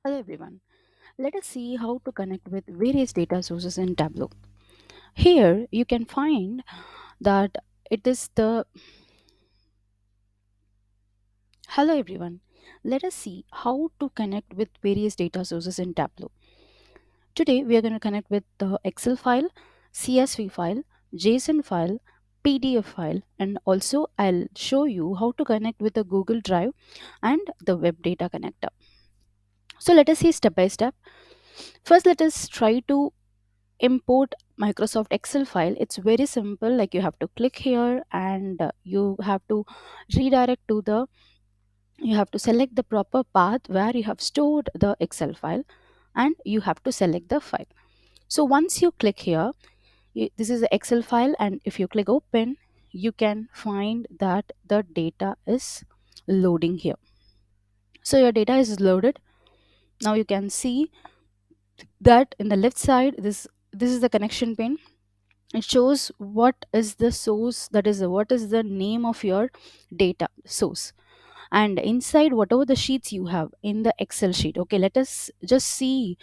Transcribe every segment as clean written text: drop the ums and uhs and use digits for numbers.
Hello everyone. Let us see how to connect with various data sources in Tableau. Here you can find that it is the Hello everyone. Let us see how to connect with various data sources in Tableau. Today we are going to connect with the Excel file, CSV file, JSON file, PDF file, and also I'll show you how to connect with the Google Drive and the web data connector. So let us see step by step. First let us try to import Microsoft Excel file. It's very simple. Like you have to click here and you have to redirect to the you have to select the proper path where you have stored the Excel file, and you have to select the file. So once you click here, this is the Excel file, and if you click open, you can find that the data is loading here. So your data is loaded. Now you can see that in the left side, this is the connection pane. It shows what is the source, that is what is the name of your data source, and inside whatever the sheets you have in the Excel sheet. Okay, let us just see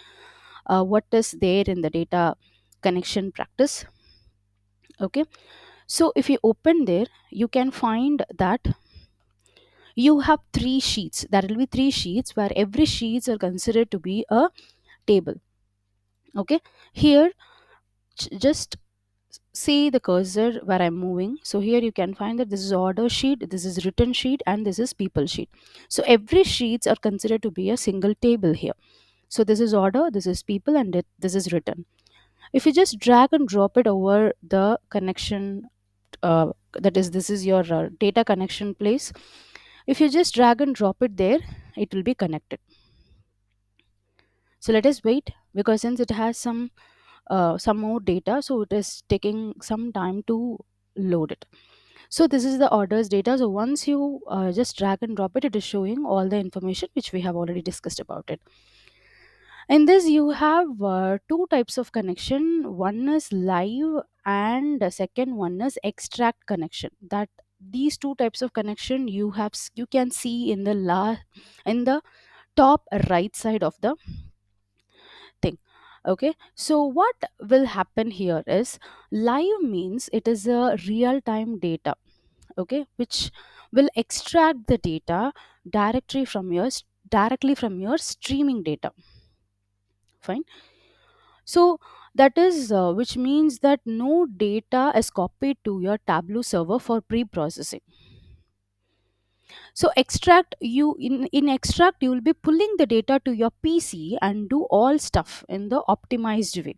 what is there in the data connection practice. Okay, so if you open there, you can find that you have three sheets. There will be three sheets where every sheets are considered to be a table. Okay, here just see the cursor where I'm moving. So here you can find that this is order sheet, this is written sheet, and this is people sheet. So every sheets are considered to be a single table here. So this is order, this is people, and this is written. If you just drag and drop it over the connection, that is, this is your data connection place. If you just drag and drop it there, it will be connected. So let us wait, because since it has some more data, so it is taking some time to load it. So this is the orders data. So once you just drag and drop it, it is showing all the information which we have already discussed about it. In this you have two types of connection. One is live, and the second one is extract connection. That these two types of connection you can see in in the top right side of the thing. Okay, so what will happen here is live means it is a real time data. Okay, which will extract the data directly from your streaming data. Fine. So that is which means that no data is copied to your Tableau server for pre-processing. So extract you in extract you will be pulling the data to your PC and do all stuff in the optimized way.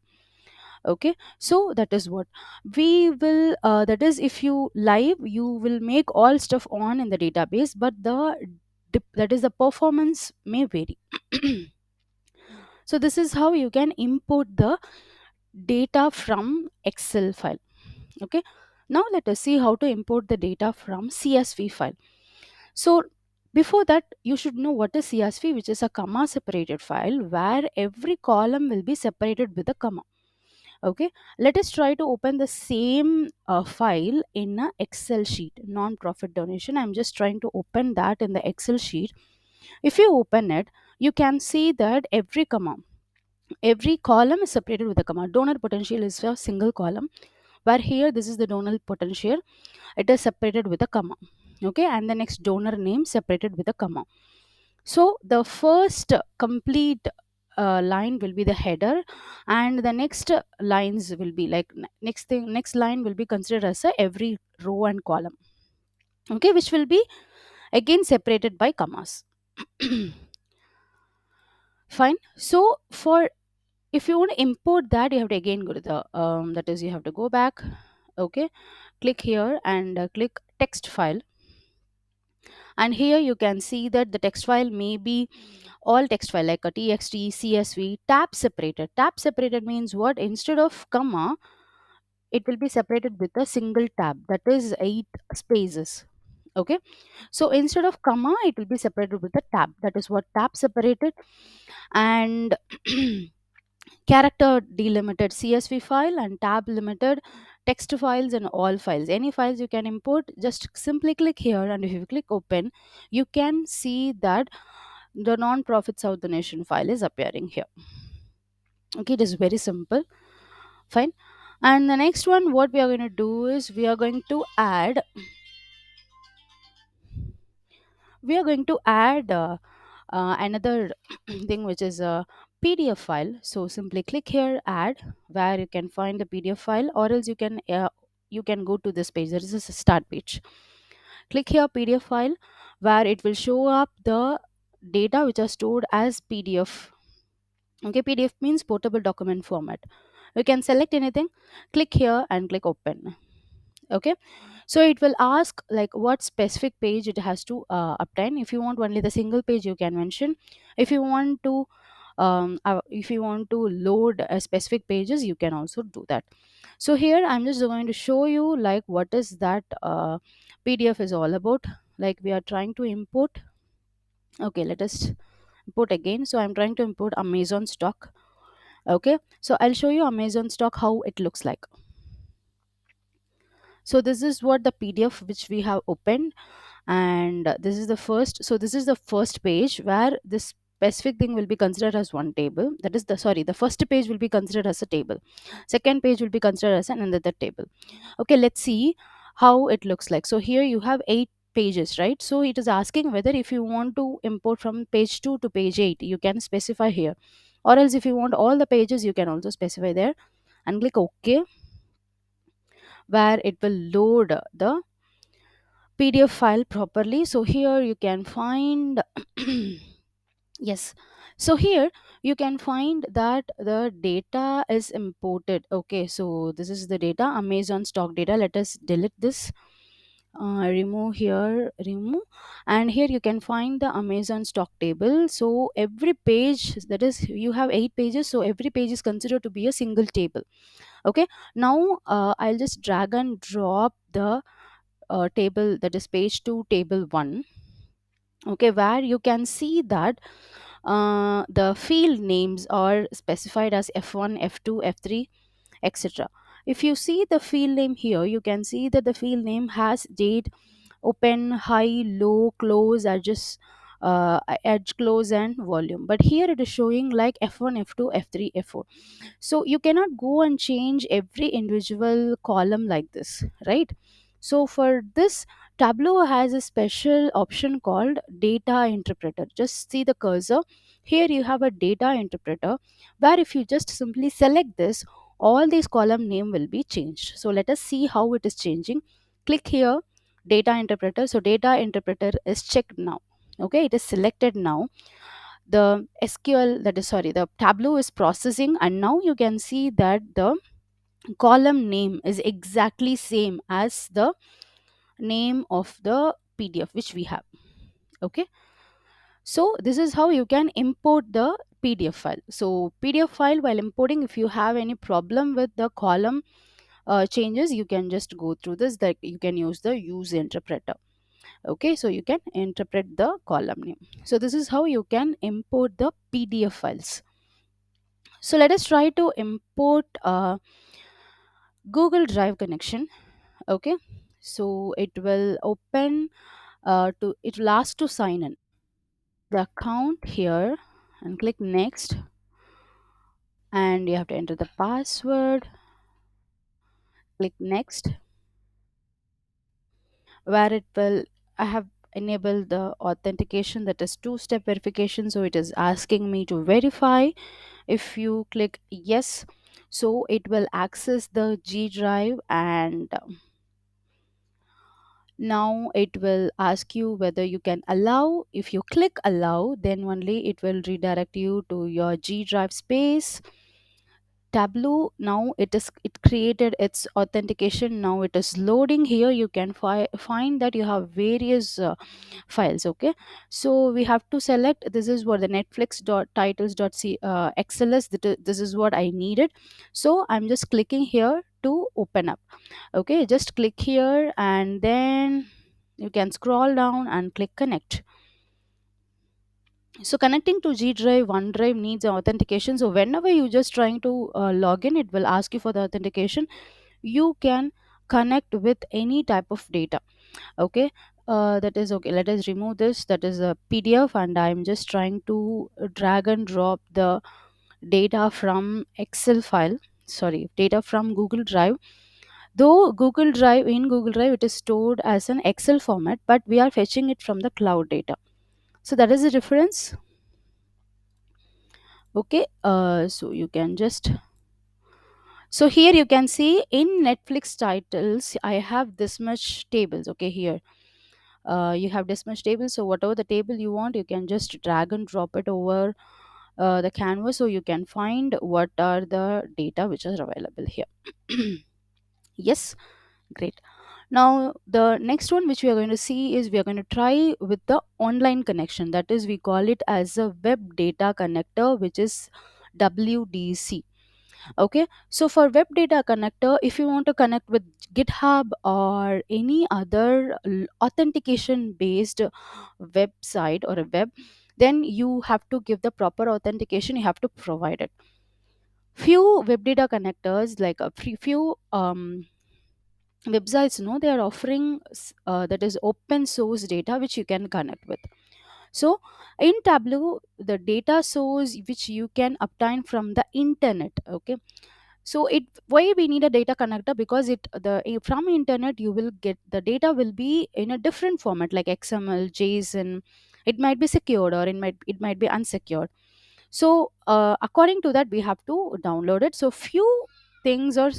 Okay, so that is what we will that is, if you live, you will make all stuff on in the database, but that is the performance may vary. So this is how you can import the data from Excel file. Okay, now let us see how to import the data from CSV file. So before that, you should know what is CSV, which is a comma separated file where every column will be separated with a comma. Okay, let us try to open the same file in a Excel sheet. Non-profit donation, I'm just trying to open that in the Excel sheet. If you open it, you can see that every column is separated with a comma. Donor potential is a single column, where here this is the donor potential, it is separated with a comma. Okay, and the next donor name separated with a comma. So the first complete line will be the header, and the next lines will be like next line will be considered as a every row and column. Okay, which will be again separated by commas. Fine. So for if you want to import that, you have to again go to the that is, you have to go back. Okay, click here and click text file, and here you can see that the text file may be all text file like a txt, csv, tab separated means what, instead of comma it will be separated with a single tab, that is 8 spaces. Okay, so instead of comma it will be separated with a tab, that is what tab separated. And character delimited CSV file and tab limited text files and all files. Any files you can import, just simply click here, and if you click open, you can see that the non-profit South donation file is appearing here. Okay, it is very simple. Fine. And the next one, what we are going to do is we are going to add another thing, which is a PDF file. So simply click here, add, where you can find the PDF file, or else you can go to this page. There is a start page. Click here, PDF file, where it will show up the data which are stored as PDF. Okay, PDF means portable document format. You can select anything, click here and click open. Okay, so it will ask like what specific page it has to obtain. If you want only the single page, you can mention. If you want to load specific pages, you can also do that. So here I'm just going to show you like what is that PDF is all about. Like we are trying to import. Okay, let us import again. So I'm trying to import Amazon stock. Okay, so I'll show you Amazon stock how it looks like. So this is what the PDF which we have opened, and this is the first page where this specific thing will be considered as one table. That is the first page will be considered as a table, second page will be considered as another table. Okay, let's see how it looks like. So here you have 8 pages, right? So it is asking whether if you want to import from page 2 to page 8, you can specify here, or else if you want all the pages, you can also specify there and click OK, where it will load the PDF file properly. So here you can find yes. So here you can find that the data is imported. Okay, so this is the data, Amazon stock data. Let us delete this. Remove here, remove, and here you can find the Amazon stock table. So every page, that is, you have 8 pages, so every page is considered to be a single table. Okay, now I'll just drag and drop the table, that is page 2 table 1. Okay, where you can see that the field names are specified as F1, F2, F3, etc. If you see the field name here, you can see that the field name has date, open, high, low, close, edge close, and volume. But here it is showing like F1, F2, F3, F4. So you cannot go and change every individual column like this, right? So for this, Tableau has a special option called data interpreter. Just see the cursor. Here you have a data interpreter, where if you just simply select this, all these column name will be changed. So let us see how it is changing. Click here, data interpreter. So data interpreter is checked now. Okay, it is selected now. The SQL, that is, sorry, the Tableau is processing, and now you can see that the column name is exactly same as the name of the PDF which we have. Okay, so this is how you can import the PDF file. So PDF file, while importing, if you have any problem with the column changes, you can just go through this, that you can use the use interpreter. Okay, so you can interpret the column name. So this is how you can import the PDF files. So let us try to import Google Drive connection. Okay, so it will open it will ask to sign in the account here, and click next, and you have to enter the password. Click next, where it will, I have enabled the authentication, that is two-step verification, so it is asking me to verify. If you click yes, so it will access the G drive, and now it will ask you whether you can allow. If you click allow, then only it will redirect you to your G drive space. Tableau, now it created its authentication. Now it is loading. Here you can find that you have various files. Okay, so we have to select, this is what the Netflix dot titles dot c xls, this is what I needed. So I'm just clicking here to open up. Okay, just click here, and then you can scroll down and click connect. So connecting to G Drive, OneDrive needs authentication. So whenever you just trying to log in, it will ask you for the authentication. You can connect with any type of data. Okay, That is okay. Let us remove this. That is a PDF, and I'm just trying to drag and drop the data from Excel file. Sorry, data from Google Drive. Though Google Drive it is stored as an Excel format, but we are fetching it from the cloud data. So that is the difference. Okay. So you can just, so here you can see in Netflix titles I have this much tables. Okay, here you have this much table, so whatever the table you want you can just drag and drop it over the canvas, so you can find what are the data which are available here. Yes, great. Now the next one which we are going to see is we are going to try with the online connection, that is we call it as a web data connector, which is WDC. Okay, so for web data connector, if you want to connect with GitHub or any other authentication based website or a web, then you have to give the proper authentication, you have to provide it. Few web data connectors, like a few websites, no, they are offering that is open source data which you can connect with. So in Tableau, the data source which you can obtain from the internet. Okay, so it, why we need a data connector, because it the from internet you will get the data will be in a different format like XML, JSON. It might be secured or it might be unsecured. So according to that we have to download it. So few things are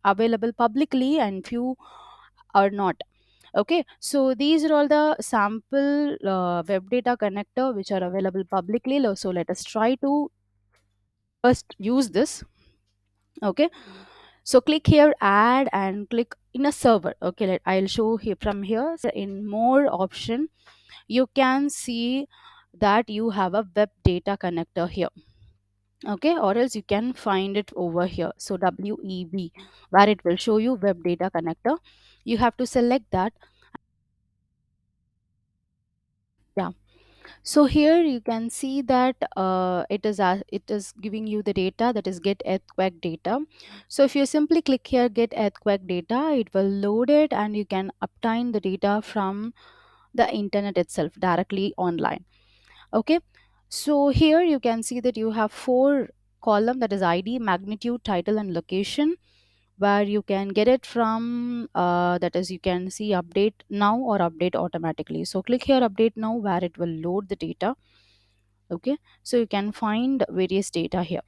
available publicly and few are not. Okay, so these are all the sample web data connector which are available publicly. So let us try to first use this. Okay, so click here, add, and click in a server. Okay, I'll show here from here. So in more option, you can see that you have a web data connector here. Okay, or else you can find it over here. So WEB, where it will show you web data connector. You have to select that. Yeah. So here you can see that it is giving you the data, that is get earthquake data. So if you simply click here get earthquake data, it will load it and you can obtain the data from the internet itself directly online. Okay, so here you can see that you have four column, that is ID, magnitude, title, and location, where you can get it from that is you can see update now or update automatically. So click here update now, where it will load the data. Okay, so you can find various data here.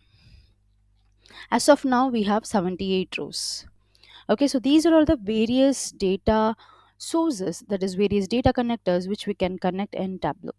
As of now we have 78 rows. Okay, so these are all the various data sources, that is various data connectors which we can connect in Tableau.